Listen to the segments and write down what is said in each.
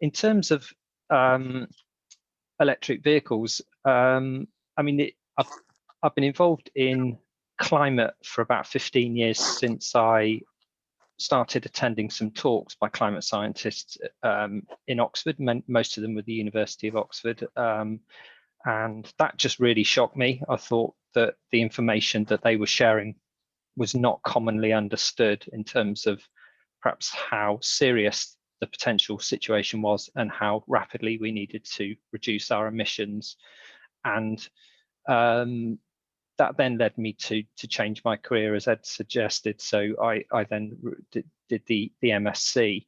in terms of electric vehicles, I mean, I've been involved in climate for about 15 years since I started attending some talks by climate scientists in Oxford. Most of them were the University of Oxford. And that just really shocked me. I thought that the information that they were sharing was not commonly understood in terms of perhaps how serious the potential situation was and how rapidly we needed to reduce our emissions. And that then led me to change my career, as Ed suggested. So I then did the MSc.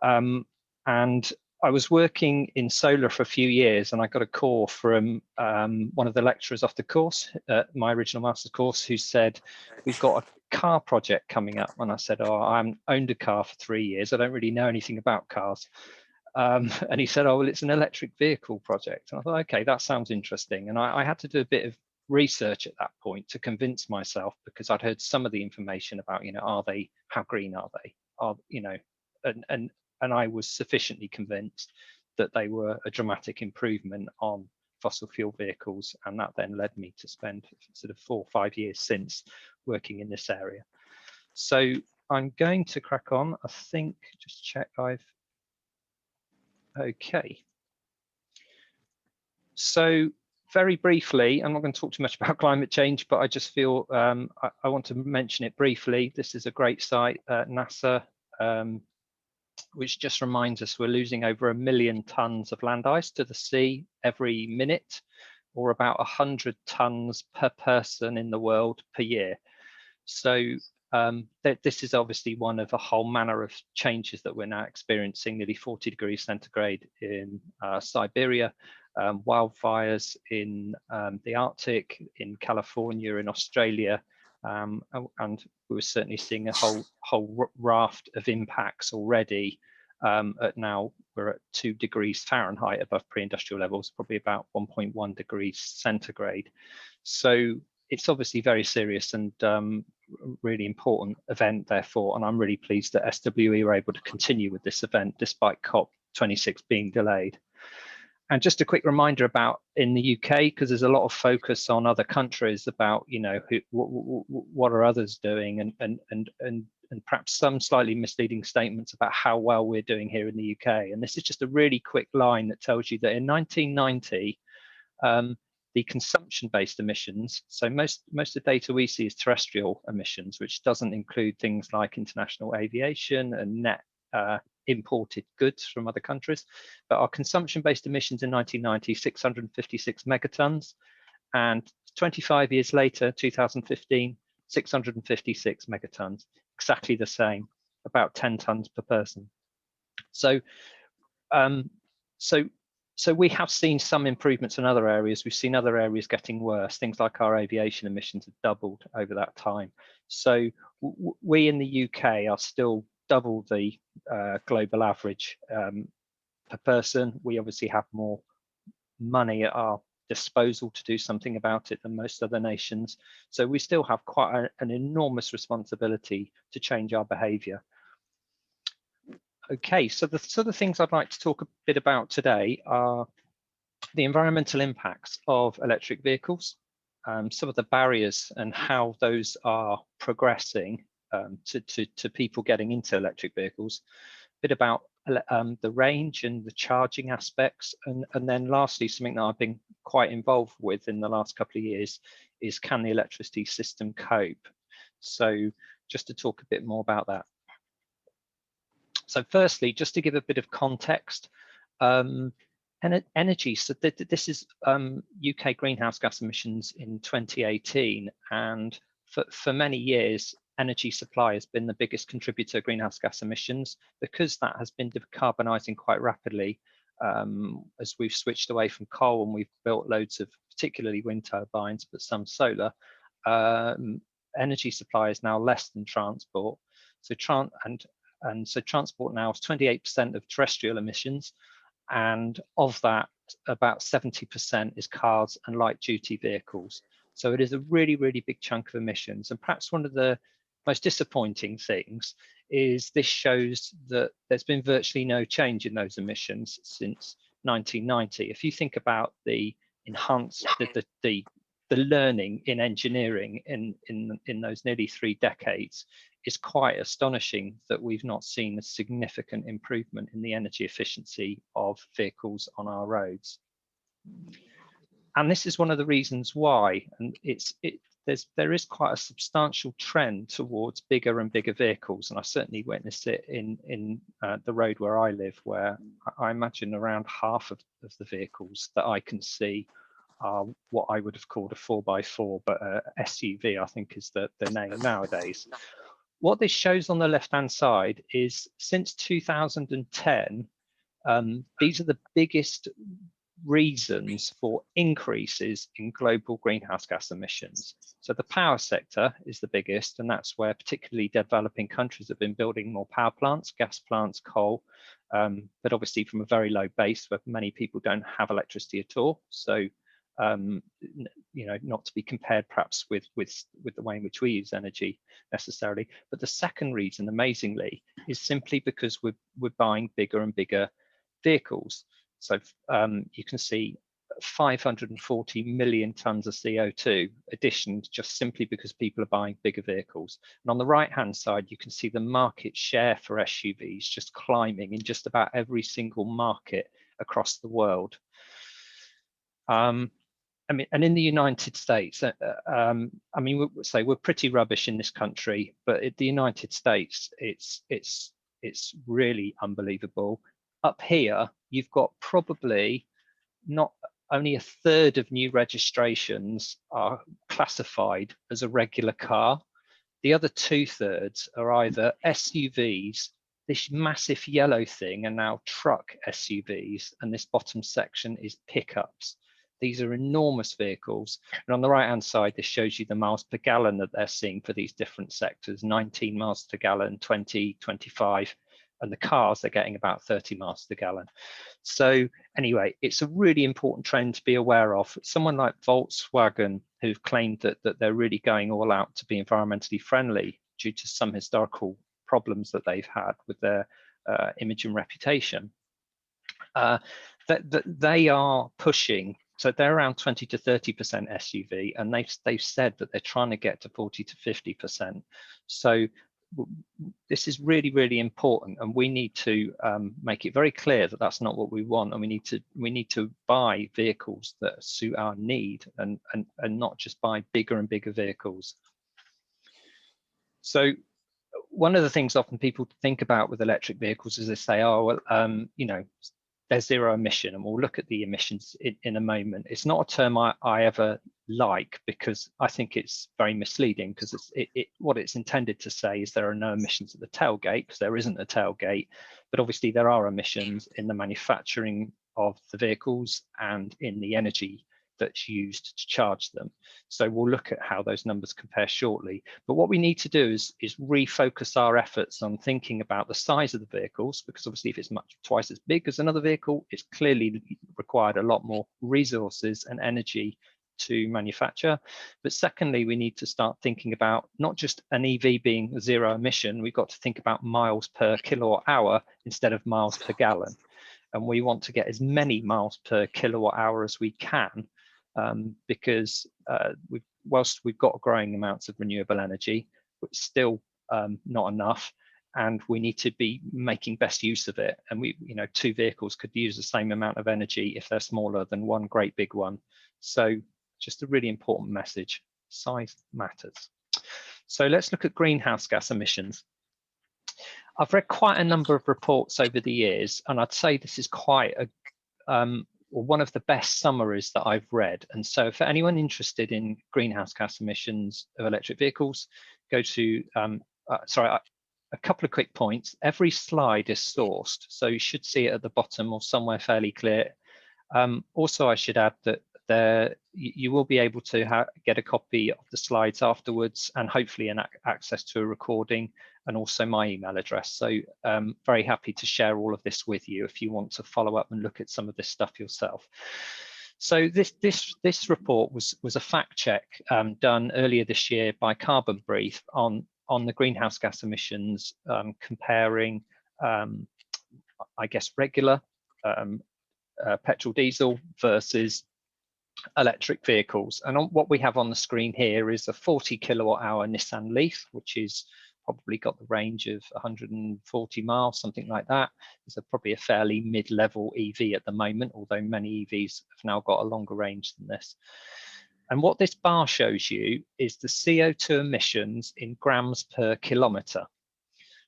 And I was working in solar for a few years, and I got a call from one of the lecturers off the course, my original master's course, who said, "We've got a car project coming up." And I said, "Oh, I haven't owned a car for 3 years. I don't really know anything about cars." And he said, "Oh, well, it's an electric vehicle project." And I thought, okay, that sounds interesting. And I had to do a bit of research at that point to convince myself, because I'd heard some of the information about, how green are they? And I was sufficiently convinced that they were a dramatic improvement on fossil fuel vehicles. And that then led me to spend sort of 4 or 5 years since working in this area. So I'm going to crack on. I think, just check okay. So very briefly, I'm not going to talk too much about climate change, but I just feel I want to mention it briefly. This is a great site at NASA, which just reminds us we're losing over 1 million tons of land ice to the sea every minute, or about 100 tons per person in the world per year. So this is obviously one of a whole manner of changes that we're now experiencing. Nearly 40 degrees centigrade in Siberia, wildfires in the Arctic, in California, in Australia, and we're certainly seeing a whole raft of impacts already. Now we're at 2 degrees Fahrenheit above pre-industrial levels, probably about 1.1 degrees centigrade. So it's obviously very serious and really important event, therefore, and I'm really pleased that SWE were able to continue with this event despite COP26 being delayed. And just a quick reminder about in the UK, because there's a lot of focus on other countries about, what are others doing, and perhaps some slightly misleading statements about how well we're doing here in the UK. And this is just a really quick line that tells you that in 1990, the consumption-based emissions, so most of the data we see is terrestrial emissions, which doesn't include things like international aviation and net imported goods from other countries. But our consumption-based emissions in 1990, 656 megatons, and 25 years later, 2015, 656 megatons, exactly the same, about 10 tons per person. So we have seen some improvements in other areas. We've seen other areas getting worse. Things like our aviation emissions have doubled over that time. So we in the UK are still double the global average per person. We obviously have more money at our disposal to do something about it than most other nations. So we still have quite an enormous responsibility to change our behaviour. Okay, so the sort of things I'd like to talk a bit about today are the environmental impacts of electric vehicles, some of the barriers and how those are progressing to people getting into electric vehicles, a bit about the range and the charging aspects, and then lastly, something that I've been quite involved with in the last couple of years is, can the electricity system cope? So just to talk a bit more about that. So firstly, just to give a bit of context, energy, so this is UK greenhouse gas emissions in 2018, and for many years, energy supply has been the biggest contributor to greenhouse gas emissions, because that has been decarbonising quite rapidly as we've switched away from coal and we've built loads of particularly wind turbines, but some solar. Energy supply is now less than transport. So so transport now is 28% of terrestrial emissions, and of that, about 70% is cars and light duty vehicles. So it is a really, really big chunk of emissions. And perhaps one of the most disappointing things is this shows that there's been virtually no change in those emissions since 1990. If you think about the enhanced, the learning in engineering in those nearly 3 decades, it's quite astonishing that we've not seen a significant improvement in the energy efficiency of vehicles on our roads. And this is one of the reasons why, and there is quite a substantial trend towards bigger and bigger vehicles, and I certainly witnessed it in the road where I live, where I imagine around half of the vehicles that I can see are what I would have called a 4x4, but SUV, I think, is the name nowadays. What this shows on the left-hand side is since 2010, these are the biggest reasons for increases in global greenhouse gas emissions. So the power sector is the biggest, and that's where particularly developing countries have been building more power plants, gas plants, coal, but obviously from a very low base where many people don't have electricity at all. So you know, not to be compared perhaps with the way in which we use energy necessarily. But the second reason, amazingly, is simply because we're buying bigger and bigger vehicles. So you can see 540 million tons of CO2 additions just simply because people are buying bigger vehicles. And on the right-hand side, you can see the market share for SUVs just climbing in just about every single market across the world. I mean, and in the United States, I mean, we're pretty rubbish in this country, but in the United States, it's really unbelievable. Up here, you've got probably not only 1/3 of new registrations are classified as a regular car. The other 2/3 are either SUVs, this massive yellow thing, and now truck SUVs, and this bottom section is pickups. These are enormous vehicles. And on the right-hand side, this shows you the miles per gallon that they're seeing for these different sectors, 19 miles per gallon, 20, 25, and the cars, they're getting about 30 miles per gallon. So anyway, it's a really important trend to be aware of. Someone like Volkswagen, who've claimed that they're really going all out to be environmentally friendly due to some historical problems that they've had with their image and reputation, that they are pushing. So they're around 20 to 30% SUV, and they've said that they're trying to get to 40 to 50%. So this is really, really important, and we need to make it very clear that that's not what we want, and we need to buy vehicles that suit our need, and not just buy bigger and bigger vehicles. So one of the things often people think about with electric vehicles is they say, oh, well, you know, they're zero emission, and we'll look at the emissions in a moment. It's not a term I ever like, because I think it's very misleading, because what it's intended to say is there are no emissions at the tailgate, because there isn't a tailgate, but obviously there are emissions in the manufacturing of the vehicles and in the energy that's used to charge them. So we'll look at how those numbers compare shortly. But what we need to do is refocus our efforts on thinking about the size of the vehicles, because obviously if it's twice as big as another vehicle, it's clearly required a lot more resources and energy to manufacture. But secondly, we need to start thinking about not just an EV being zero emission, we've got to think about miles per kilowatt hour instead of miles per gallon. And we want to get as many miles per kilowatt hour as we can, because whilst we've got growing amounts of renewable energy, it's still not enough, and we need to be making best use of it. And you know, 2 vehicles could use the same amount of energy if they're smaller than one great big one. So just a really important message: size matters. So let's look at greenhouse gas emissions. I've read quite a number of reports over the years, and I'd say this is quite one of the best summaries that I've read. And so for anyone interested in greenhouse gas emissions of electric vehicles, go to, a couple of quick points. Every slide is sourced, so you should see it at the bottom or somewhere fairly clear. Also, I should add that you will be able to get a copy of the slides afterwards, and hopefully access to a recording, and also my email address. So very happy to share all of this with you if you want to follow up and look at some of this stuff yourself. So this report was a fact check done earlier this year by Carbon Brief on on the greenhouse gas emissions, comparing, I guess, regular petrol diesel versus electric vehicles. And what we have on the screen here is a 40 kilowatt hour Nissan Leaf, which is probably got the range of 140 miles, something like that. It's probably a fairly mid-level EV at the moment, although many EVs have now got a longer range than this. And what this bar shows you is the CO2 emissions in grams per kilometre.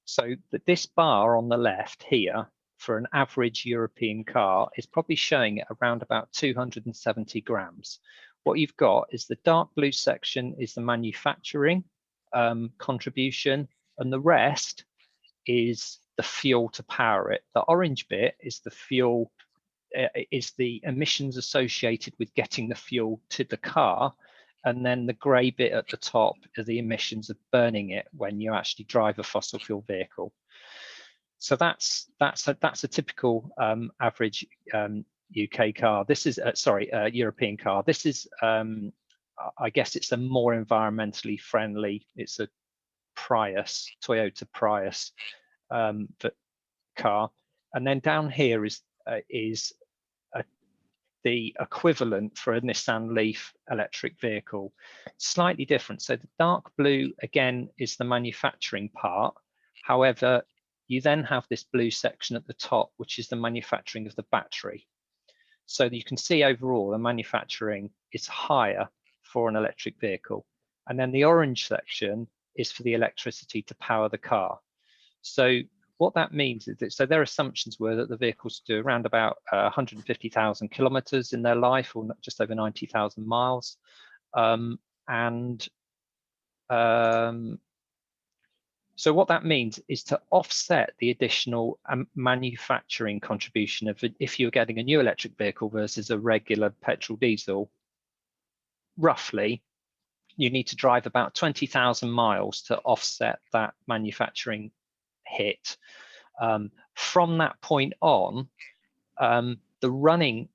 So this bar on the left here for an average European car is probably showing it around about 270 grams. What you've got is the dark blue section is the manufacturing contribution, and the rest is the fuel to power it. The orange bit is the fuel, is the emissions associated with getting the fuel to the car, and then the grey bit at the top are the emissions of burning it when you actually drive a fossil fuel vehicle. So that's a typical average UK car. This is European car. This is I guess it's a more environmentally friendly. It's a Prius, Toyota Prius car, and then down here is the equivalent for a Nissan Leaf electric vehicle. Slightly different. So the dark blue again is the manufacturing part. However, you then have this blue section at the top, which is the manufacturing of the battery. So you can see overall the manufacturing is higher for an electric vehicle. And then the orange section is for the electricity to power the car. So what that means is that, so their assumptions were that the vehicles do around about 150,000 kilometers in their life, or just over 90,000 miles. So what that means is to offset the additional manufacturing contribution of if you're getting a new electric vehicle versus a regular petrol diesel, roughly, you need to drive about 20,000 miles to offset that manufacturing hit. From that point on, the running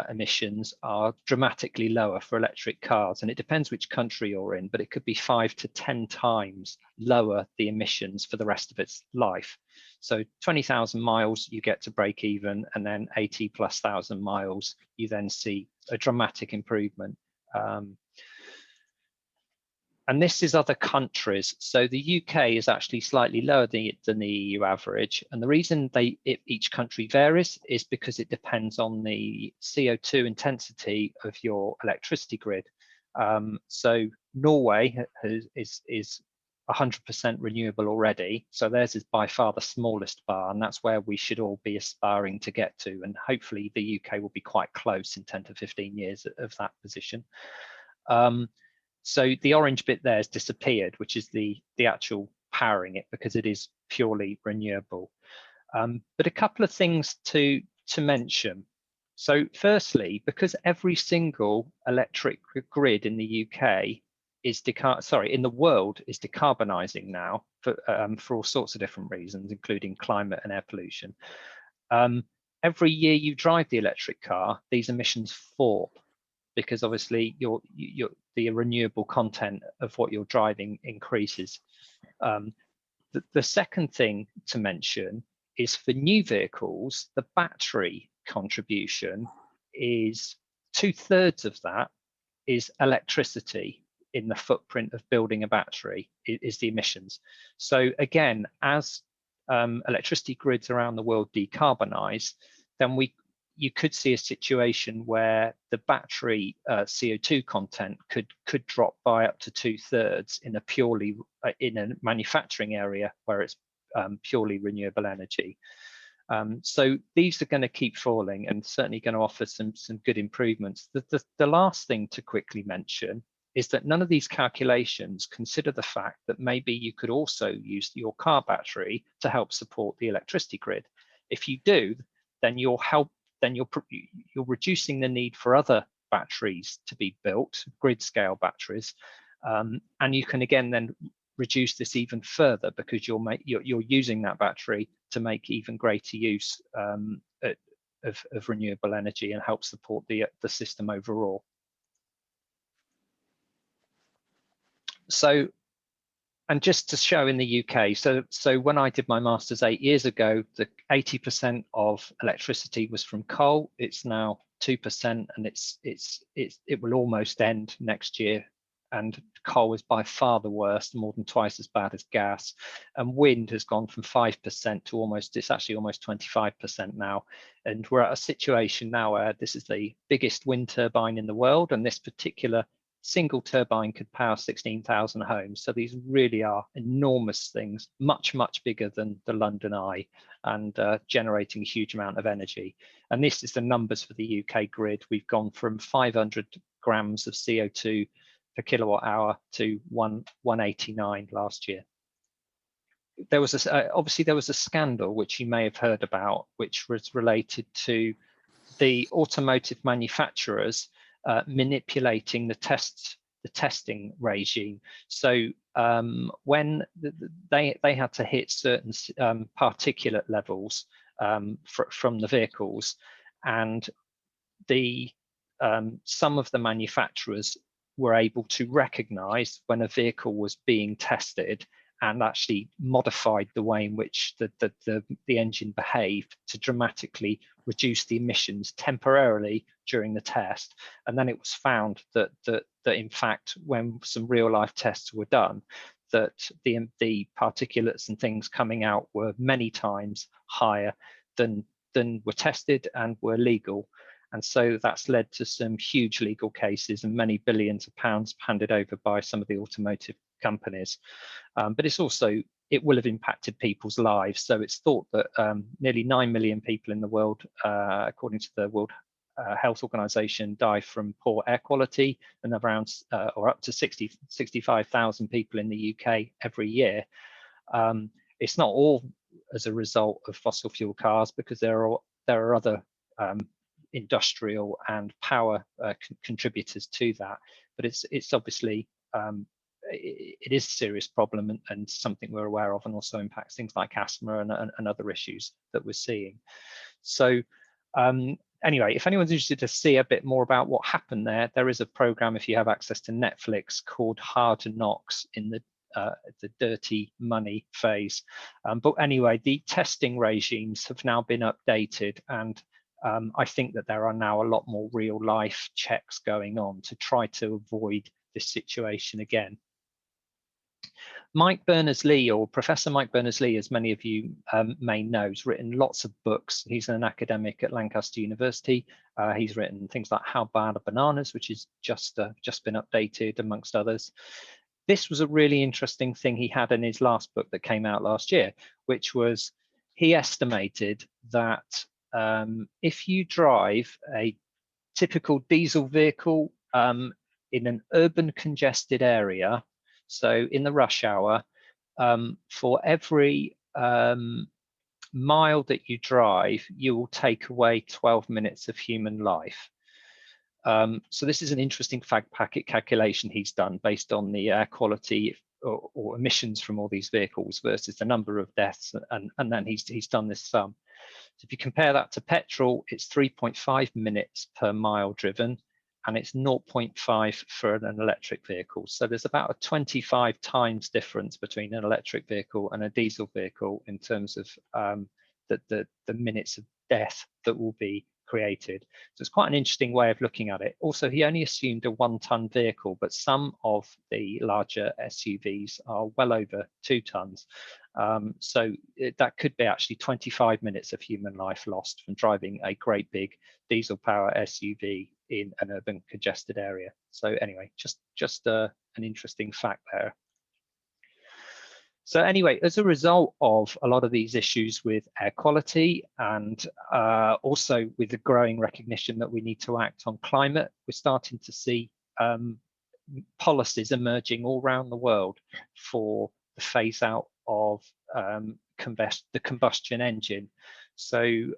emissions are dramatically lower for electric cars, and it depends which country you're in, but it could be 5 to 10 times lower the emissions for the rest of its life. So 20,000 miles you get to break even, and then 80,000+ miles you then see a dramatic improvement. And this is other countries. So the UK is actually slightly lower than the EU average. And the reason each country varies is because it depends on the CO2 intensity of your electricity grid. So Norway is 100% renewable already. So theirs is by far the smallest bar, and that's where we should all be aspiring to get to. And hopefully the UK will be quite close in 10 to 15 years of that position. So the orange bit there has disappeared, which is the actual powering it, because it is purely renewable. But a couple of things to mention. So firstly, because every single electric grid in the UK is in the world is decarbonising now for all sorts of different reasons, including climate and air pollution. Every year you drive the electric car, these emissions fall, because obviously the renewable content of what you're driving increases. The second thing to mention is for new vehicles, the battery contribution is 2/3 of that is electricity in the footprint of building a battery, is the emissions. So again, as electricity grids around the world decarbonize, then you could see a situation where the battery CO2 content could drop by up to 2/3 in a manufacturing area where it's purely renewable energy. So these are going to keep falling and certainly going to offer some good improvements. The last thing to quickly mention is that none of these calculations consider the fact that maybe you could also use your car battery to help support the electricity grid. If you do, then you're reducing the need for other batteries to be built, grid scale batteries, and you can again then reduce this even further, because you're using that battery to make even greater use of renewable energy and help support the system overall. So And just to show in the UK, so when I did my master's 8 years ago, the 80% of electricity was from coal. It's now 2%, and it will almost end next year. And coal is by far the worst, more than twice as bad as gas. And wind has gone from 5% to almost, it's actually almost 25% now. And we're at a situation now where this is the biggest wind turbine in the world, and this particular single turbine could power 16,000 homes. So these really are enormous things, much, much bigger than the London Eye, and generating a huge amount of energy. And this is the numbers for the UK grid. We've gone from 500 grams of CO2 per kilowatt hour to 189 last year. There was obviously there was a scandal which you may have heard about, which was related to the automotive manufacturers manipulating the testing regime. So when they had to hit certain particulate levels from the vehicles, and some of the manufacturers were able to recognize when a vehicle was being tested and actually modified the way in which the engine behaved to dramatically reduce the emissions temporarily during the test. And then it was found that in fact, when some real life tests were done, that the particulates and things coming out were many times higher than were tested and were legal. And so that's led to some huge legal cases and many billions of pounds handed over by some of the automotive companies. But it's also, it will have impacted people's lives. So it's thought that nearly 9 million people in the world, according to the World Health Organization, die from poor air quality, and around or up to 65,000 people in the UK every year. It's not all as a result of fossil fuel cars, because there are other industrial and power contributors to that, but it's obviously it is a serious problem, and something we're aware of, and also impacts things like asthma and other issues that we're seeing. So anyway, if anyone's interested to see a bit more about what happened there is a program, if you have access to Netflix, called Hard Knocks, in the dirty money phase. But anyway, the testing regimes have now been updated, and I think that there are now a lot more real life checks going on to try to avoid this situation again. Mike Berners-Lee, or Professor Mike Berners-Lee, as many of you may know, has written lots of books. He's an academic at Lancaster University. He's written things like How Bad Are Bananas, which is just been updated, amongst others. This was a really interesting thing he had in his last book that came out last year, which was, he estimated that if you drive a typical diesel vehicle in an urban congested area, so in the rush hour, for every mile that you drive, you will take away 12 minutes of human life. So this is an interesting fact packet calculation he's done based on the air quality or emissions from all these vehicles versus the number of deaths, and then he's done this sum. So if you compare that to petrol, it's 3.5 minutes per mile driven, and it's 0.5 for an electric vehicle. So there's about a 25 times difference between an electric vehicle and a diesel vehicle in terms of the minutes of death that will be created. So it's quite an interesting way of looking at it. Also, he only assumed a 1-ton vehicle, but some of the larger SUVs are well over 2 tons. So that could be actually 25 minutes of human life lost from driving a great big diesel power SUV in an urban congested area. So anyway, just an interesting fact there. So anyway, as a result of a lot of these issues with air quality, and also with the growing recognition that we need to act on climate, we're starting to see policies emerging all around the world for the phase out of the combustion engine. So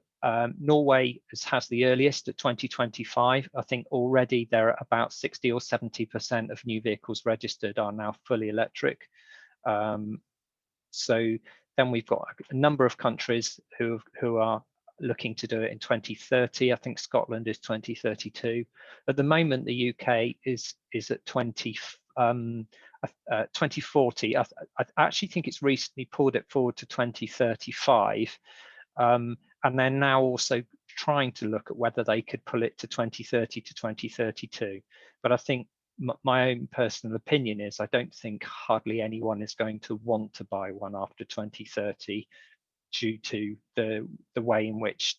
Norway has the earliest at 2025. I think already there are about 60 or 70% of new vehicles registered are now fully electric. So then we've got a number of countries who are looking to do it in 2030. I think Scotland is 2032. At the moment, the UK is at 2040. I actually think it's recently pulled it forward to 2035. And they're now also trying to look at whether they could pull it to 2030 to 2032. But I think my own personal opinion is I don't think hardly anyone is going to want to buy one after 2030 due to the way in which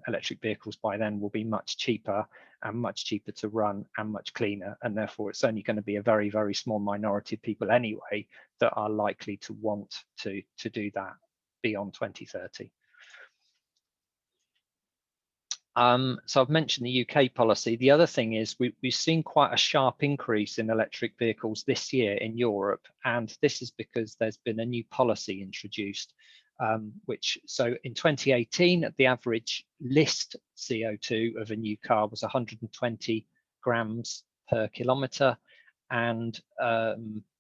electric vehicles by then will be much cheaper to run and much cleaner, and therefore it's only going to be a very, very small minority of people anyway that are likely to want to do that beyond 2030. So I've mentioned the UK policy. The other thing is we've seen quite a sharp increase in electric vehicles this year in Europe, and this is because there's been a new policy introduced, so in 2018, the average list CO2 of a new car was 120 grams per kilometre, and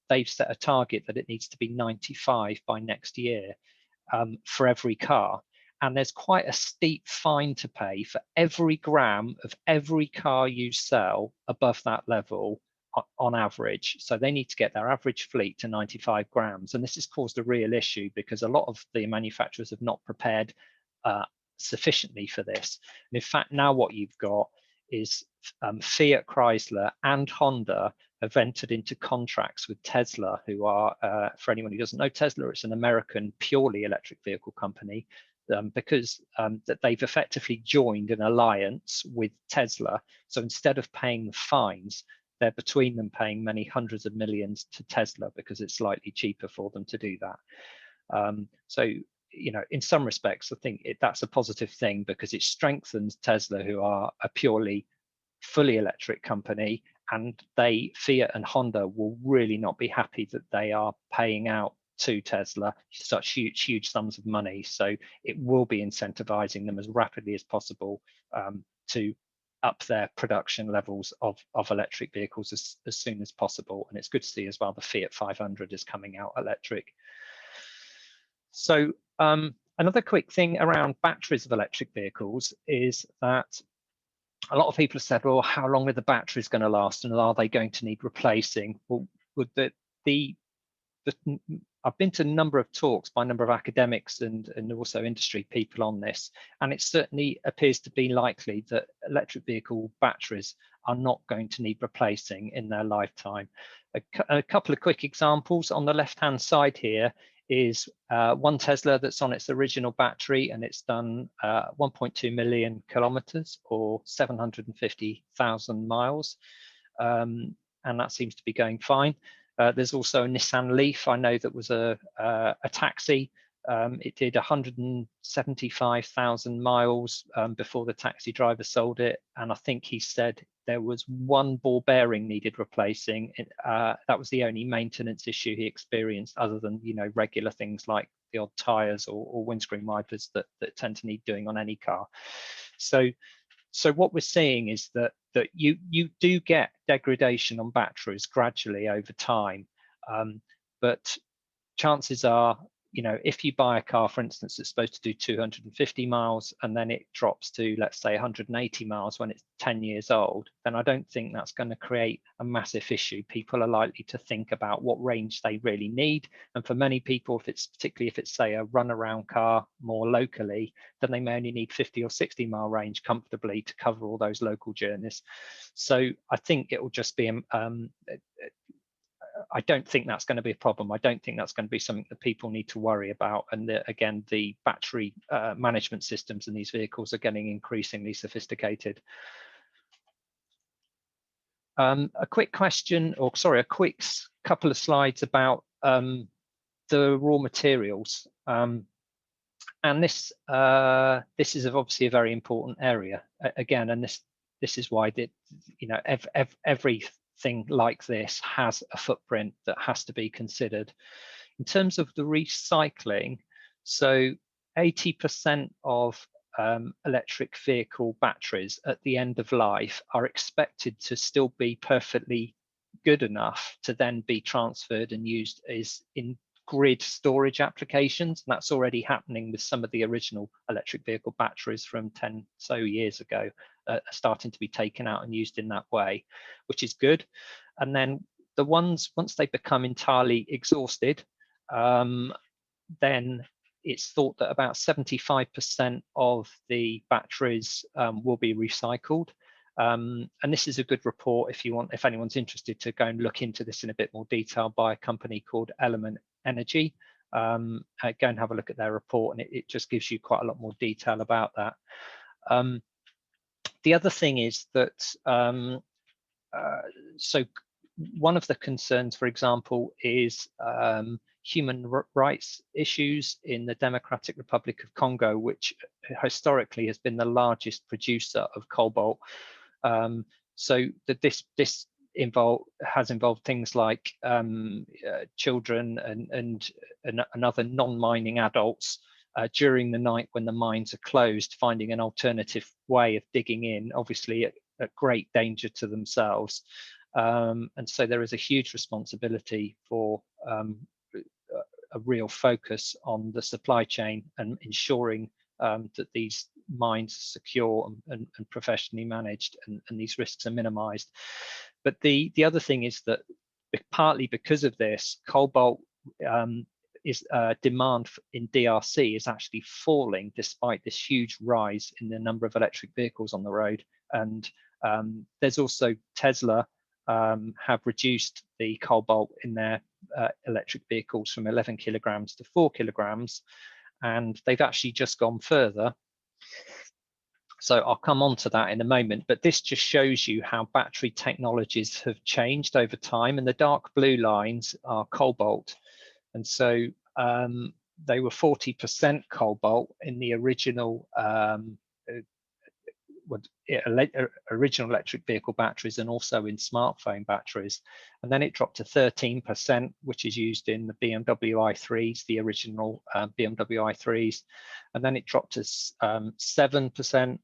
they've set a target that it needs to be 95 by next year for every car. And there's quite a steep fine to pay for every gram of every car you sell above that level on average. So they need to get their average fleet to 95 grams. And this has caused a real issue because a lot of the manufacturers have not prepared sufficiently for this. And in fact, now what you've got is Fiat, Chrysler and Honda have entered into contracts with Tesla, who are, for anyone who doesn't know Tesla, it's an American purely electric vehicle company. Because that they've effectively joined an alliance with Tesla. So instead of paying the fines, they're between them paying many hundreds of millions to Tesla because it's slightly cheaper for them to do that. So, you know, in some respects, I think that's a positive thing because it strengthens Tesla, who are a purely fully electric company, and Fiat and Honda will really not be happy that they are paying out to Tesla such huge sums of money. So it will be incentivizing them as rapidly as possible to up their production levels of electric vehicles as soon as possible. And it's good to see as well the Fiat 500 is coming out electric. So another quick thing around batteries of electric vehicles is that a lot of people have said, well, how long are the batteries going to last, and are they going to need replacing? Well, I've been to a number of talks by a number of academics and also industry people on this, and it certainly appears to be likely that electric vehicle batteries are not going to need replacing in their lifetime. A couple of quick examples on the left-hand side here is one Tesla that's on its original battery, and it's done 1.2 million kilometers or 750,000 miles, and that seems to be going fine. There's also a Nissan Leaf, I know, that was a taxi. It did 175,000 miles before the taxi driver sold it, and I think he said there was one ball bearing needed replacing. That was the only maintenance issue he experienced, other than, you know, regular things like the odd tires or windscreen wipers that tend to need doing on any car. So what we're seeing is that you do get degradation on batteries gradually over time, but chances are, you know, if you buy a car, for instance, that's supposed to do 250 miles and then it drops to, let's say, 180 miles when it's 10 years old, then I don't think that's going to create a massive issue. People are likely to think about what range they really need. And for many people, particularly if it's, say, a runaround car more locally, then they may only need 50 or 60 mile range comfortably to cover all those local journeys. So I think it will just be I don't think that's going to be a problem. I don't think that's going to be something that people need to worry about. And again, the battery management systems in these vehicles are getting increasingly sophisticated. A quick question, or sorry, a quick couple of slides about the raw materials. And this is obviously a very important area again, and this is why everything like this has a footprint that has to be considered. In terms of the recycling, so 80% of electric vehicle batteries at the end of life are expected to still be perfectly good enough to then be transferred and used in grid storage applications. And that's already happening with some of the original electric vehicle batteries from 10 so years ago, starting to be taken out and used in that way, which is good. And then the ones, once they become entirely exhausted, then it's thought that about 75% of the batteries will be recycled. And this is a good report if anyone's interested to go and look into this in a bit more detail, by a company called Element Energy. Go and have a look at their report, and it just gives you quite a lot more detail about that. The other thing is that so one of the concerns, for example, is human rights issues in the Democratic Republic of Congo, which historically has been the largest producer of cobalt. So that this has involved things like children and other non-mining adults during the night when the mines are closed, finding an alternative way of digging in, obviously at great danger to themselves. And so there is a huge responsibility for a real focus on the supply chain and ensuring that these mines are secure and professionally managed, and these risks are minimized. But the other thing is that partly because of this, cobalt demand in DRC is actually falling despite this huge rise in the number of electric vehicles on the road. And there's also Tesla have reduced the cobalt in their electric vehicles from 11 kilograms to 4 kilograms, and they've actually just gone further. So I'll come on to that in a moment, but this just shows you how battery technologies have changed over time, and the dark blue lines are cobalt. And so they were 40% cobalt in the original original electric vehicle batteries, and also in smartphone batteries. And then it dropped to 13%, which is used in the BMW i3s, the original BMW i3s. And then it dropped to 7%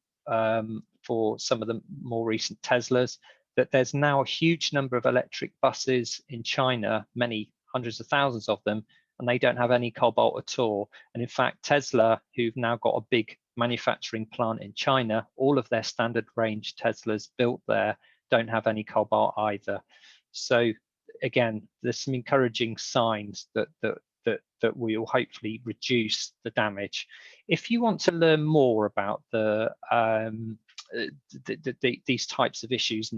for some of the more recent Teslas. That there's now a huge number of electric buses in China, many hundreds of thousands of them, and they don't have any cobalt at all. And in fact, Tesla, who've now got a big manufacturing plant in China, all of their standard range Teslas built there don't have any cobalt either. So again, there's some encouraging signs that we will hopefully reduce the damage. If you want to learn more about these types of issues,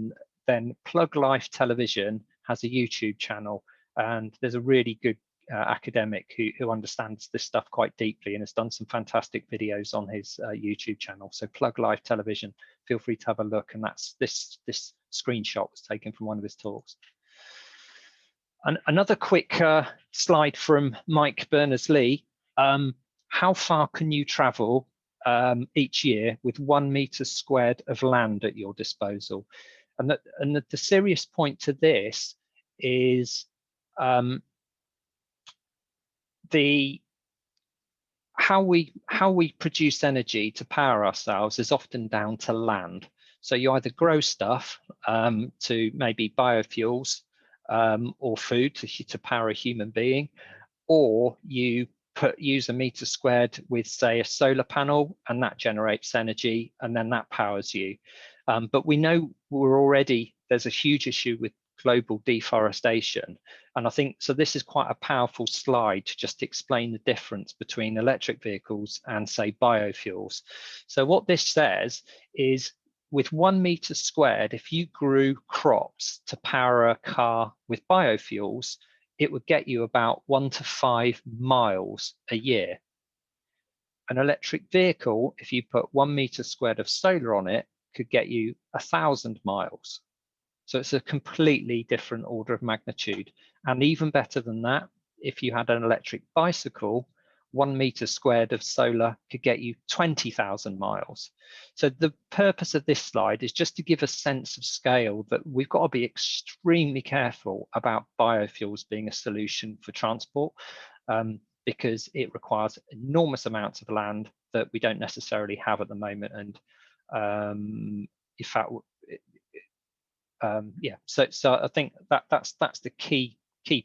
then Plug Life Television has a YouTube channel, and there's a really good academic who understands this stuff quite deeply and has done some fantastic videos on his YouTube channel. So Plug Life Television, feel free to have a look. And that's this screenshot was taken from one of his talks. And another quick slide from Mike Berners-Lee. How far can you travel each year with 1 meter squared of land at your disposal? And the serious point to this is how we produce energy to power ourselves is often down to land. So you either grow stuff to maybe biofuels or food to power a human being, or you use a meter squared with, say, a solar panel, and that generates energy, and then that powers you. But we know there's a huge issue with global deforestation, and I think so this is quite a powerful slide to just explain the difference between electric vehicles and, say, biofuels. So what this says is, with 1 meter squared, if you grew crops to power a car with biofuels, it would get you about 1 to 5 miles a year. An electric vehicle, if you put 1 meter squared of solar on it, could get you 1,000 miles. So it's a completely different order of magnitude. And even better than that, if you had an electric bicycle, 1 meter squared of solar could get you 20,000 miles. So the purpose of this slide is just to give a sense of scale, that we've got to be extremely careful about biofuels being a solution for transport, because it requires enormous amounts of land that we don't necessarily have at the moment. And in fact, yeah, so I think that's the key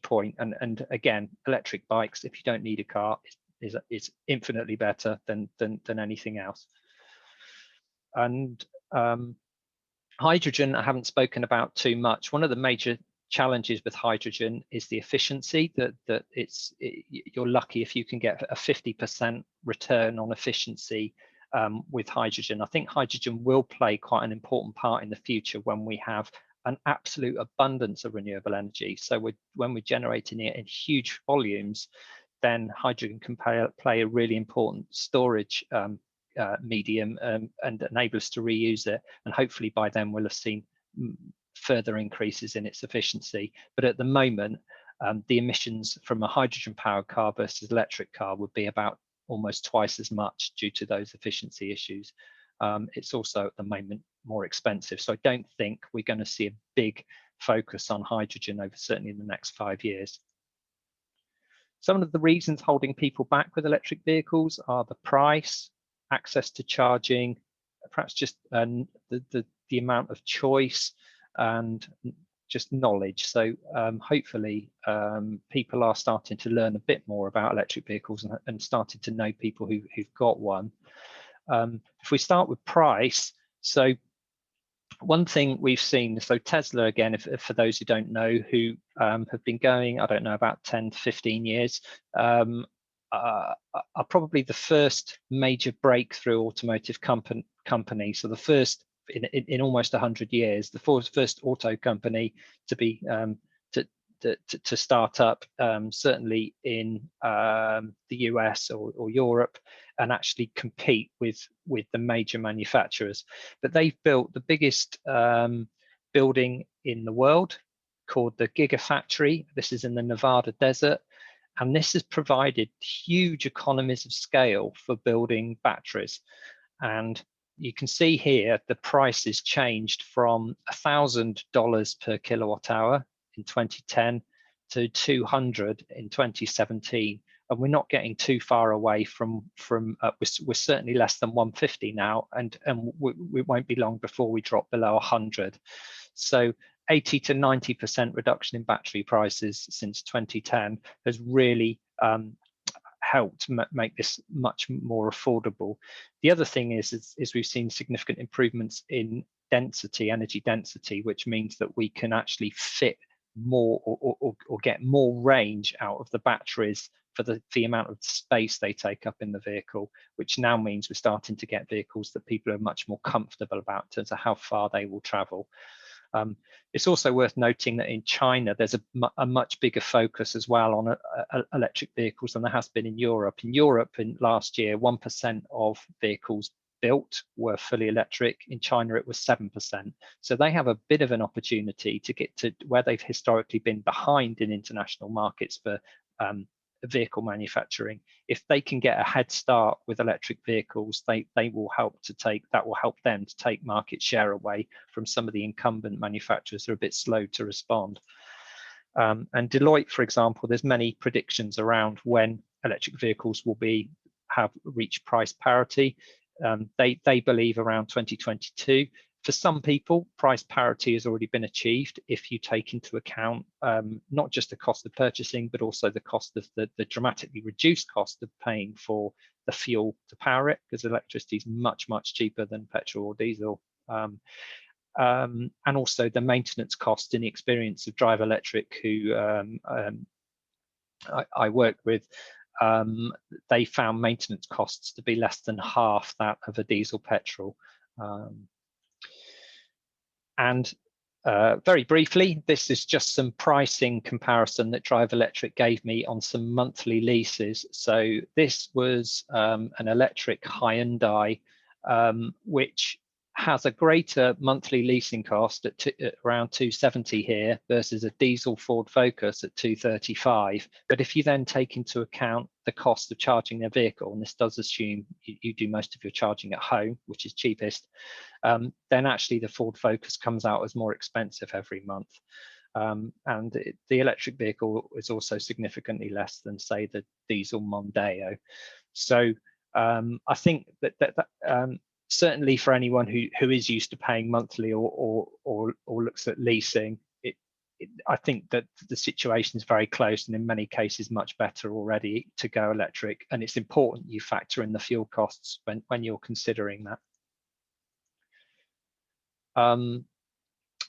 point. And again, electric bikes, if you don't need a car, is infinitely better than anything else. And hydrogen, I haven't spoken about too much. One of the major challenges with hydrogen is the efficiency, that you're lucky if you can get a 50% return on efficiency with hydrogen. I think hydrogen will play quite an important part in the future when we have an absolute abundance of renewable energy. So when we're generating it in huge volumes, then hydrogen can play a really important storage medium and enable us to reuse it. And hopefully by then we'll have seen further increases in its efficiency. But at the moment, the emissions from a hydrogen powered car versus electric car would be about almost twice as much due to those efficiency issues. It's also at the moment more expensive. So I don't think we're going to see a big focus on hydrogen over certainly in the next 5 years. Some of the reasons holding people back with electric vehicles are the price, access to charging, perhaps just the amount of choice and just knowledge. So hopefully people are starting to learn a bit more about electric vehicles and starting to know people who've got one. If we start with price, so one thing we've seen, so Tesla, again, for those who don't know, who have been going, I don't know, about 10 to 15 years, are probably the first major breakthrough automotive company. So the first in almost 100 years, the first auto company to be to start up, certainly in the US or Europe, and actually compete with the major manufacturers. But they've built the biggest building in the world called the Gigafactory. This is in the Nevada desert. And this has provided huge economies of scale for building batteries. And you can see here the price has changed from $1,000 per kilowatt hour in 2010 to $200 in 2017. And we're not getting too far away from we're certainly less than 150 now, and we won't be long before we drop below 100. So 80 to 90% reduction in battery prices since 2010 has really helped make this much more affordable. The other thing is we've seen significant improvements in density, energy density, which means that we can actually fit more or get more range out of the batteries for the amount of space they take up in the vehicle, which now means we're starting to get vehicles that people are much more comfortable about in terms of how far they will travel. It's also worth noting that in China, there's a much bigger focus as well on electric vehicles than there has been in Europe. In Europe, in last year, 1% of vehicles built were fully electric. In China, it was 7%. So they have a bit of an opportunity to get to where they've historically been behind in international markets for vehicle manufacturing. If they can get a head start with electric vehicles, they will help them to take market share away from some of the incumbent manufacturers who are a bit slow to respond. And Deloitte, for example, there's many predictions around when electric vehicles will have reached price parity. They believe around 2022. For some people, price parity has already been achieved if you take into account not just the cost of purchasing, but also the cost of the dramatically reduced cost of paying for the fuel to power it, because electricity is much, much cheaper than petrol or diesel. And also the maintenance cost. In the experience of DriveElectric, who I work with, they found maintenance costs to be less than half that of a diesel petrol. And very briefly, this is just some pricing comparison that DriveElectric gave me on some monthly leases. So this was an electric Hyundai, which has a greater monthly leasing cost at around $270 here versus a diesel Ford Focus at $235. But if you then take into account the cost of charging their vehicle, and this does assume you do most of your charging at home, which is cheapest, then actually the Ford Focus comes out as more expensive every month. And the electric vehicle is also significantly less than, say, the diesel Mondeo. So I think that certainly for anyone who is used to paying monthly or looks at leasing, I think that the situation is very close, and in many cases much better already to go electric. And it's important you factor in the fuel costs when you're considering that.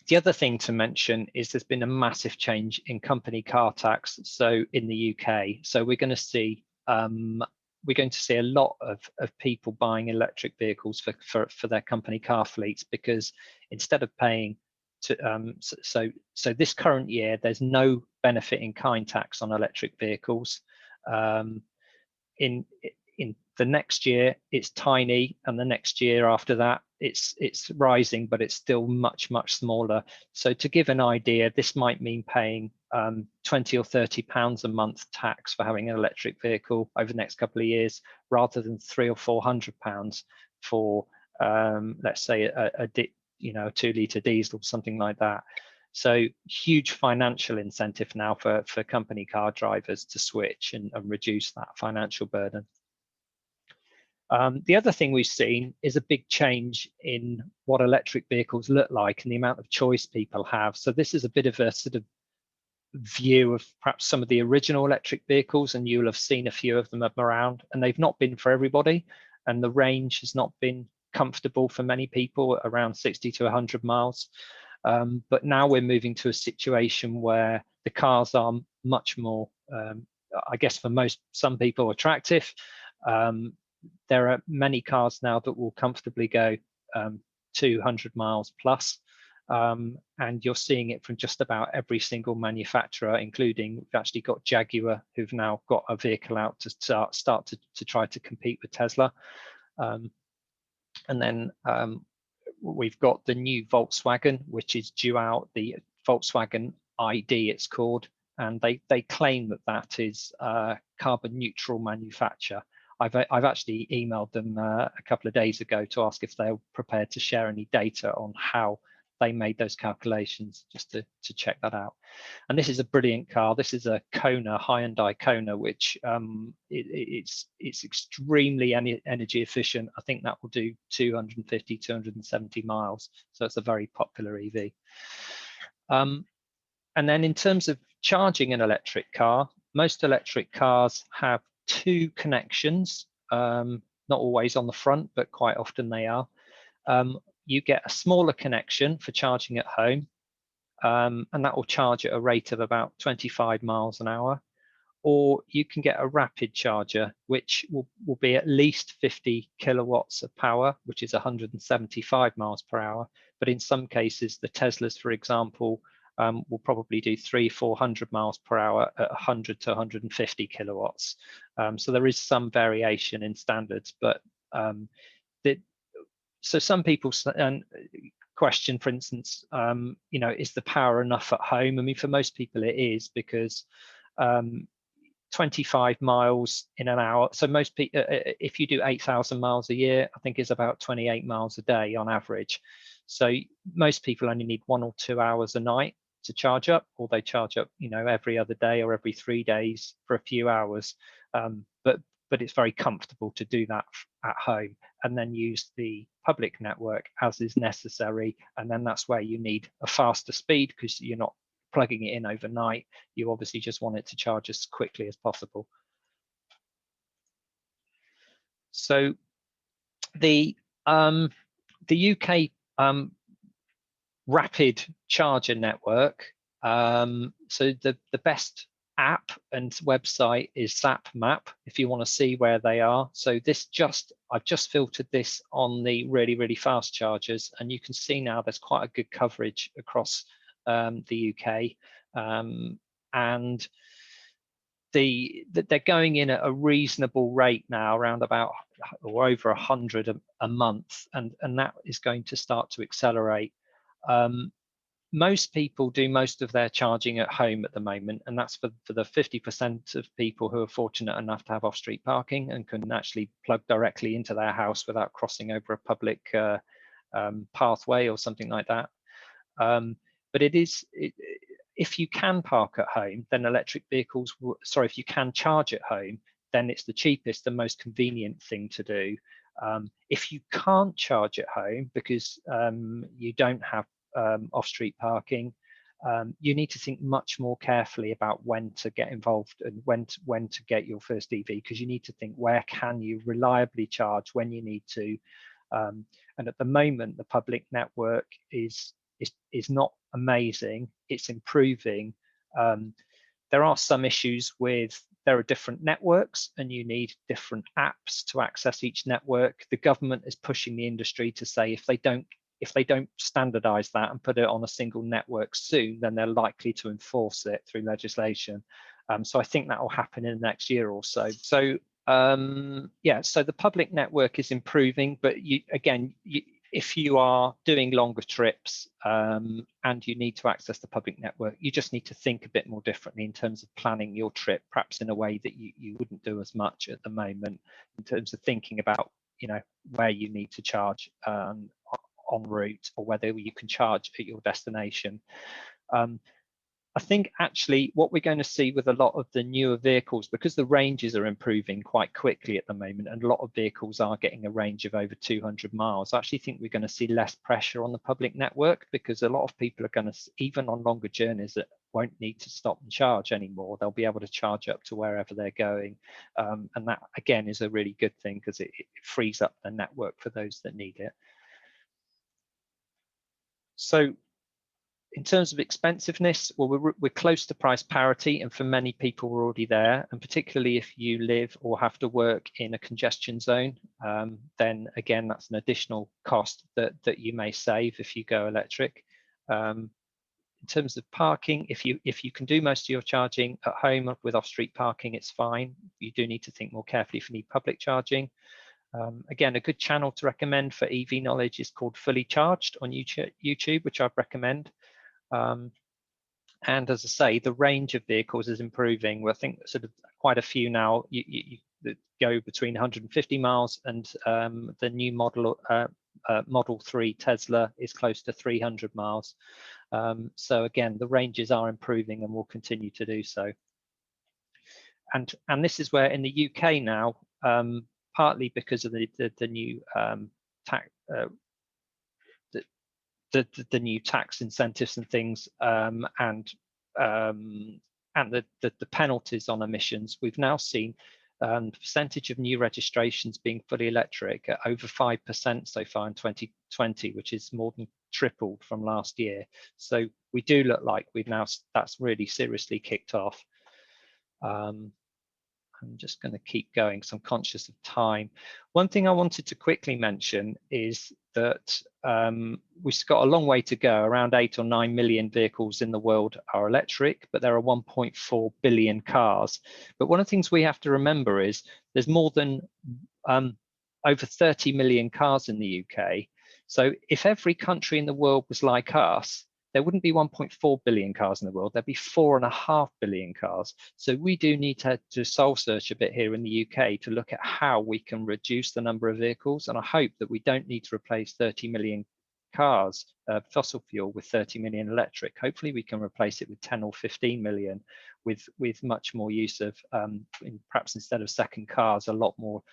The other thing to mention is there's been a massive change in company car tax. So in the UK, so we're going to see a lot of people buying electric vehicles for their company car fleets, because instead of paying so this current year there's no benefit in kind tax on electric vehicles. In the next year it's tiny, and the next year after that it's rising, but it's still much smaller. So to give an idea, this might mean paying 20 or 30 pounds a month tax for having an electric vehicle over the next couple of years, rather than 300 or 400 pounds for let's say a 2-litre diesel, something like that. So huge financial incentive now for company car drivers to switch and reduce that financial burden. The other thing we've seen is a big change in what electric vehicles look like and the amount of choice people have. So this is a bit of a sort of view of perhaps some of the original electric vehicles, and you'll have seen a few of them around, and they've not been for everybody, and the range has not been comfortable for many people, around 60 to 100 miles. But now we're moving to a situation where the cars are much more, I guess for some people, attractive. There are many cars now that will comfortably go 200 miles plus, and you're seeing it from just about every single manufacturer, including, we've actually got Jaguar, who've now got a vehicle out to start to try to compete with Tesla. And then we've got the new Volkswagen, which is due out, the Volkswagen ID it's called, and they claim that is carbon neutral manufacture. I've actually emailed them a couple of days ago to ask if they're prepared to share any data on how they made those calculations, just to check that out. And this is a brilliant car. This is a Kona, Hyundai Kona, which it's extremely energy efficient. I think that will do 250, 270 miles. So it's a very popular EV. And then in terms of charging an electric car, most electric cars have 2 connections, not always on the front, but quite often they are. You get a smaller connection for charging at home, and that will charge at a rate of about 25 miles an hour. Or you can get a rapid charger, which will be at least 50 kilowatts of power, which is 175 miles per hour. But in some cases, the Teslas, for example, will probably do 300-400 miles per hour at 100 to 150 kilowatts. So there is some variation in standards, but so some people question, for instance, is the power enough at home? I mean, for most people it is, because 25 miles in an hour. So most people, if you do 8,000 miles a year, I think is about 28 miles a day on average. So most people only need 1 or 2 hours a night to charge up, or they charge up, every other day or every 3 days for a few hours. But it's very comfortable to do that at home, and then use the public network as is necessary. And then that's where you need a faster speed, because you're not plugging it in overnight. You obviously just want it to charge as quickly as possible. So the UK rapid charger network, so the best app and website is ZapMap if you want to see where they are. So I've just filtered this on the really fast chargers, and you can see now there's quite a good coverage across the UK, and they're going in at a reasonable rate now, around about or over 100 a month, and that is going to start to accelerate. Most people do most of their charging at home at the moment, and that's for the 50% of people who are fortunate enough to have off-street parking and can actually plug directly into their house without crossing over a public pathway or something like that. But if you can park at home, then electric vehicles, if you can charge at home, then it's the cheapest and most convenient thing to do. If you can't charge at home because you don't have off-street parking, you need to think much more carefully about when to get involved and when to get your first EV, because you need to think, where can you reliably charge when you need to. And at the moment, the public network is is not amazing. It's improving. There are some issues with, there are different networks and you need different apps to access each network. The government is pushing the industry to say if they don't standardize that and put it on a single network soon, then they're likely to enforce it through legislation. So I think that will happen in the next year or so. So yeah, so the public network is improving, but if you are doing longer trips and you need to access the public network, you just need to think a bit more differently in terms of planning your trip, perhaps in a way that you wouldn't do as much at the moment, in terms of thinking about, you know, where you need to charge en route, or whether you can charge at your destination. I think actually what we're going to see with a lot of the newer vehicles, because the ranges are improving quite quickly at the moment, and a lot of vehicles are getting a range of over 200 miles, I actually think we're going to see less pressure on the public network, because a lot of people are going to, even on longer journeys, that won't need to stop and charge anymore. They'll be able to charge up to wherever they're going. And that, again, is a really good thing, because it frees up the network for those that need it. So in terms of expensiveness, well, we're close to price parity, and for many people we're already there, and particularly if you live or have to work in a congestion zone, then again that's an additional cost that you may save if you go electric. In terms of parking, if you can do most of your charging at home with off-street parking, it's fine. You do need to think more carefully if you need public charging. Again, a good channel to recommend for EV knowledge is called Fully Charged on YouTube, which I'd recommend. And as I say, the range of vehicles is improving. I think sort of quite a few now you go between 150 miles, and the new Model 3 Tesla is close to 300 miles. So again, the ranges are improving and will continue to do so. And this is where in the UK now, partly because of the new the new tax incentives and things, and the penalties on emissions, we've now seen the percentage of new registrations being fully electric at over 5% so far in 2020, which is more than tripled from last year. So we do look like that's really seriously kicked off. I'm just going to keep going because I'm conscious of time. One thing I wanted to quickly mention is that we've got a long way to go. Around 8 or 9 million vehicles in the world are electric, but there are 1.4 billion cars. But one of the things we have to remember is there's more than over 30 million cars in the UK. So if every country in the world was like us, there wouldn't be 1.4 billion cars in the world, there'd be 4.5 billion cars. So we do need to soul search a bit here in the UK to look at how we can reduce the number of vehicles. And I hope that we don't need to replace 30 million cars, fossil fuel, with 30 million electric. Hopefully we can replace it with 10 or 15 million with much more use of, perhaps instead of second cars, a lot more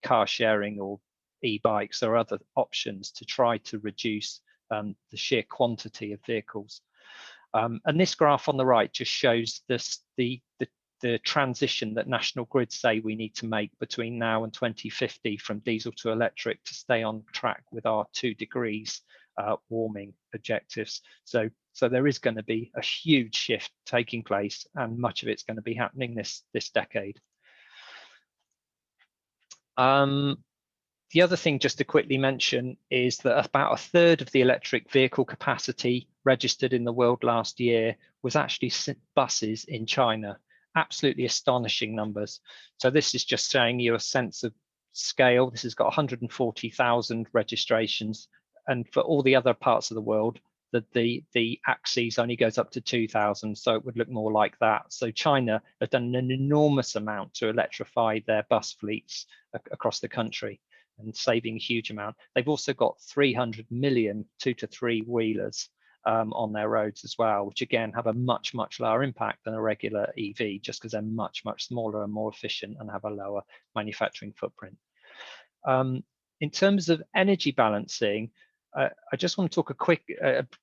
car sharing or e-bikes or other options to try to reduce the sheer quantity of vehicles. And this graph on the right just shows the transition that National Grid say we need to make between now and 2050 from diesel to electric to stay on track with our 2 degrees warming objectives. So there is going to be a huge shift taking place, and much of it's going to be happening this decade. The other thing just to quickly mention is that about 1/3 of the electric vehicle capacity registered in the world last year was actually buses in China. Absolutely astonishing numbers. So this is just showing you a sense of scale. This has got 140,000 registrations, and for all the other parts of the world, the axis only goes up to 2,000, so it would look more like that. So China have done an enormous amount to electrify their bus fleets across the country, and saving a huge amount. They've also got 300 million 2 to 3 wheelers on their roads as well, which again have a much lower impact than a regular EV, just because they're much smaller and more efficient and have a lower manufacturing footprint. In terms of energy balancing, I just want to talk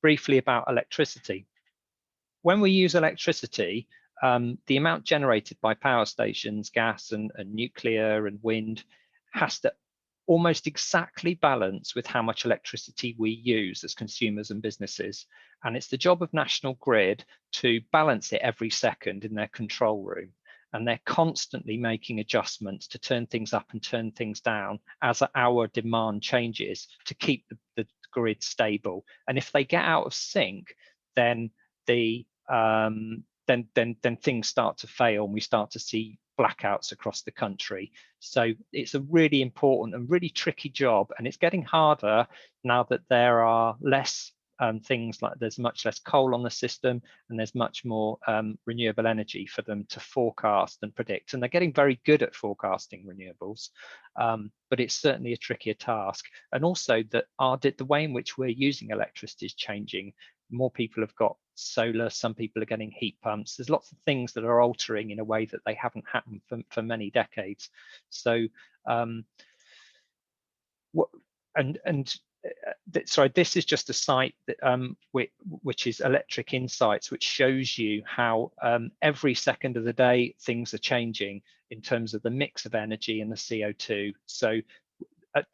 briefly about electricity. When we use electricity, the amount generated by power stations, gas and nuclear and wind, has to almost exactly balance with how much electricity we use as consumers and businesses. And it's the job of National Grid to balance it every second in their control room. And they're constantly making adjustments to turn things up and turn things down as our demand changes to keep the grid stable. And if they get out of sync, then then things start to fail and we start to see blackouts across the country. So it's a really important and really tricky job, and it's getting harder now that there are less things like there's much less coal on the system and there's much more renewable energy for them to forecast and predict. And they're getting very good at forecasting renewables, but it's certainly a trickier task. And also that the way in which we're using electricity is changing. More people have got solar, some people are getting heat pumps. There's lots of things that are altering in a way that they haven't happened for many decades. So sorry, this is just a site that, which is Electric Insights, which shows you how every second of the day things are changing in terms of the mix of energy and the CO2. So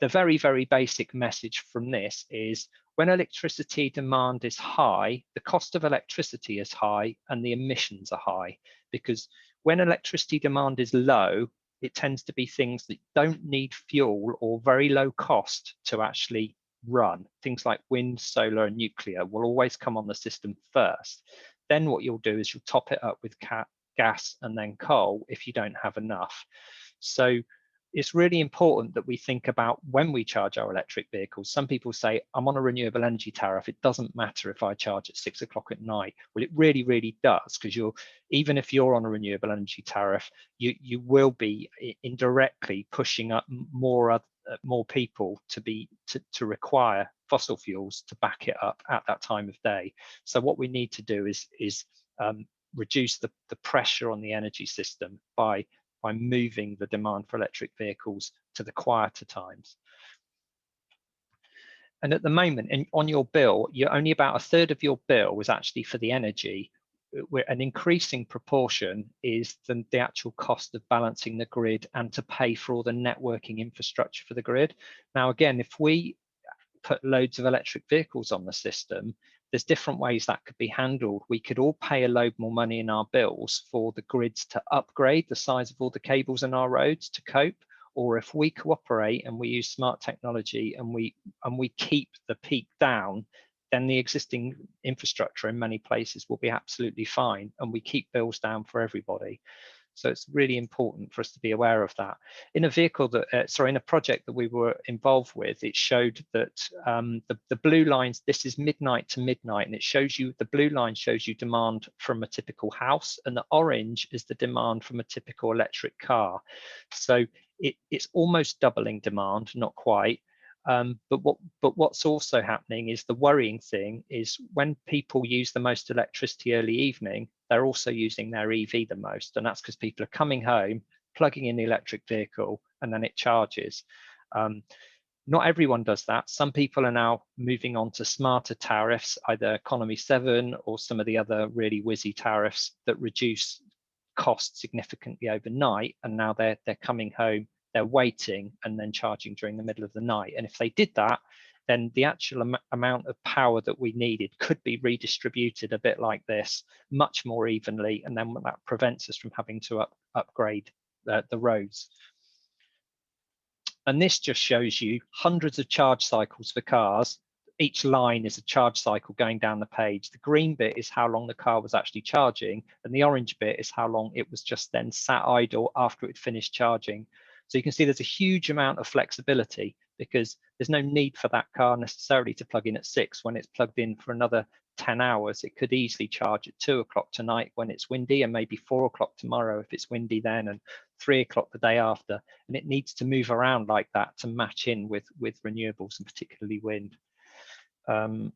the very, very basic message from this is when electricity demand is high, the cost of electricity is high and the emissions are high, because when electricity demand is low, it tends to be things that don't need fuel or very low cost to actually run. Things like wind, solar and nuclear will always come on the system first. Then what you'll do is you'll top it up with gas and then coal if you don't have enough. So it's really important that we think about when we charge our electric vehicles. Some people say, I'm on a renewable energy tariff, it doesn't matter if I charge at 6 o'clock at night. Well, it really, really does, because even if you're on a renewable energy tariff, you will be indirectly pushing up more people to require fossil fuels to back it up at that time of day. So what we need to do is reduce the pressure on the energy system by moving the demand for electric vehicles to the quieter times. And at the moment, on your bill, you're only about a third of your bill is actually for the energy. Where an increasing proportion is the actual cost of balancing the grid and to pay for all the networking infrastructure for the grid. Now, again, if we put loads of electric vehicles on the system, there's different ways that could be handled. We could all pay a load more money in our bills for the grids to upgrade the size of all the cables in our roads to cope, or if we cooperate and we use smart technology and we keep the peak down, then the existing infrastructure in many places will be absolutely fine and we keep bills down for everybody. So it's really important for us to be aware of that. In a vehicle that, in a project that we were involved with, it showed that the blue lines, this is midnight to midnight, and it shows you, the blue line shows you demand from a typical house, and the orange is the demand from a typical electric car. So it's almost doubling demand, not quite. But what's also happening is the worrying thing is when people use the most electricity early evening, they're also using their EV the most, and that's because people are coming home, plugging in the electric vehicle, and then it charges. Not everyone does that. Some people are now moving on to smarter tariffs, either Economy 7 or some of the other really whizzy tariffs that reduce costs significantly overnight, and now they're coming home, they're waiting and then charging during the middle of the night. And if they did that, then the actual amount of power that we needed could be redistributed a bit like this, much more evenly, and then that prevents us from having to upgrade the roads. And this just shows you hundreds of charge cycles for cars. Each line is a charge cycle going down the page. The green bit is how long the car was actually charging, and the orange bit is how long it was just then sat idle after it finished charging. So you can see there's a huge amount of flexibility because there's no need for that car necessarily to plug in at 6 when it's plugged in for another 10 hours. It could easily charge at 2 o'clock tonight when it's windy, and maybe 4 o'clock tomorrow if it's windy then, and 3 o'clock the day after. And it needs to move around like that to match in with renewables, and particularly wind.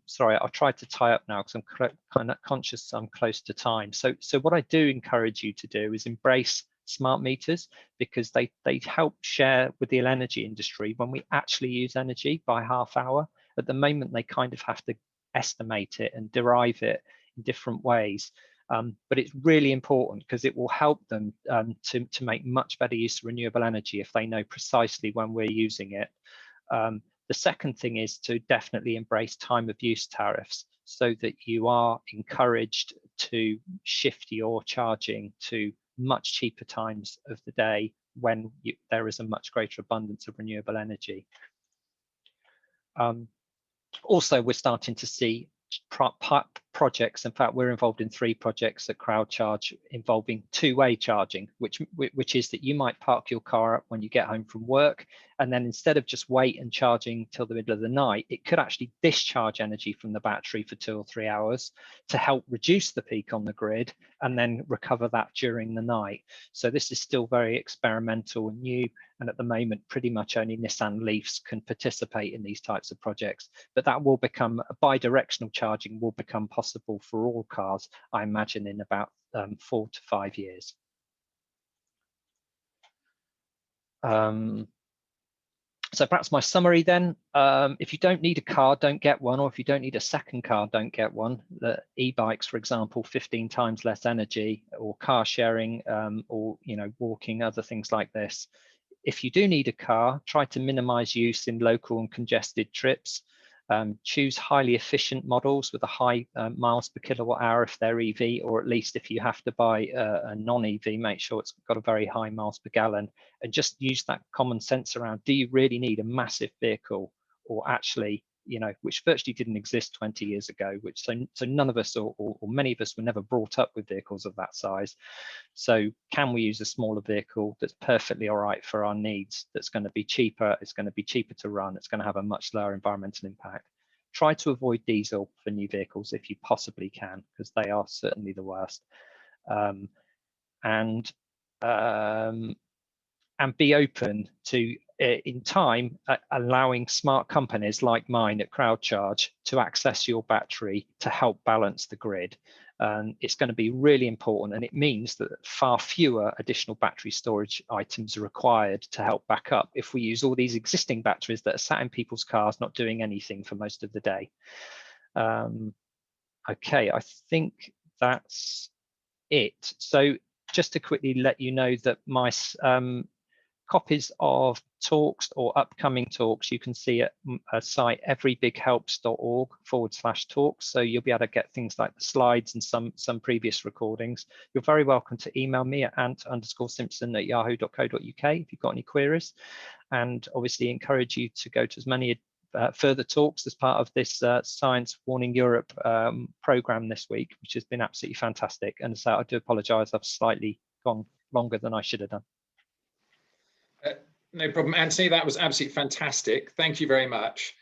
Sorry, I'll try to tie up now because I'm kind of conscious I'm close to time. So what I do encourage you to do is embrace smart meters, because they help share with the energy industry when we actually use energy by half hour. At the moment, they kind of have to estimate it and derive it in different ways. But it's really important because it will help them to make much better use of renewable energy if they know precisely when we're using it. The second thing is to definitely embrace time of use tariffs so that you are encouraged to shift your charging to much cheaper times of the day when there is a much greater abundance of renewable energy. Also, we're starting to see projects. In fact, we're involved in 3 projects at CrowdCharge involving two-way charging, which is that you might park your car up when you get home from work, and then instead of just wait and charging till the middle of the night, it could actually discharge energy from the battery for 2 or 3 hours to help reduce the peak on the grid and then recover that during the night. So this is still very experimental and new, and at the moment pretty much only Nissan Leafs can participate in these types of projects, but that will become, bi-directional charging will become possible for all cars, I imagine, in about 4 to 5 years. So perhaps my summary then, if you don't need a car, don't get one, or if you don't need a second car, don't get one. The e-bikes, for example, 15 times less energy, or car sharing, or walking, other things like this. If you do need a car, try to minimize use in local and congested trips. Choose highly efficient models with a high miles per kilowatt hour if they're EV, or at least if you have to buy a non-EV, make sure it's got a very high miles per gallon, and just use that common sense around, do you really need a massive vehicle, or actually, which virtually didn't exist 20 years ago, which so none of us or many of us were never brought up with vehicles of that size. So can we use a smaller vehicle that's perfectly all right for our needs, that's going to be cheaper, it's going to be cheaper to run, it's going to have a much lower environmental impact. Try to avoid diesel for new vehicles if you possibly can, because they are certainly the worst. And be open to, in time, allowing smart companies like mine at CrowdCharge to access your battery to help balance the grid. It's going to be really important, and it means that far fewer additional battery storage items are required to help back up if we use all these existing batteries that are sat in people's cars not doing anything for most of the day. Okay, I think that's it. So just to quickly let you know that my copies of talks or upcoming talks you can see at a site everybighelps.org/talks. So you'll be able to get things like the slides and some previous recordings. You're very welcome to email me at ant_simpson@yahoo.co.uk if you've got any queries, and obviously encourage you to go to as many further talks as part of this Science Warning Europe program this week, which has been absolutely fantastic. And so I do apologize, I've slightly gone longer than I should have done. No problem, Anthony. That was absolutely fantastic. Thank you very much.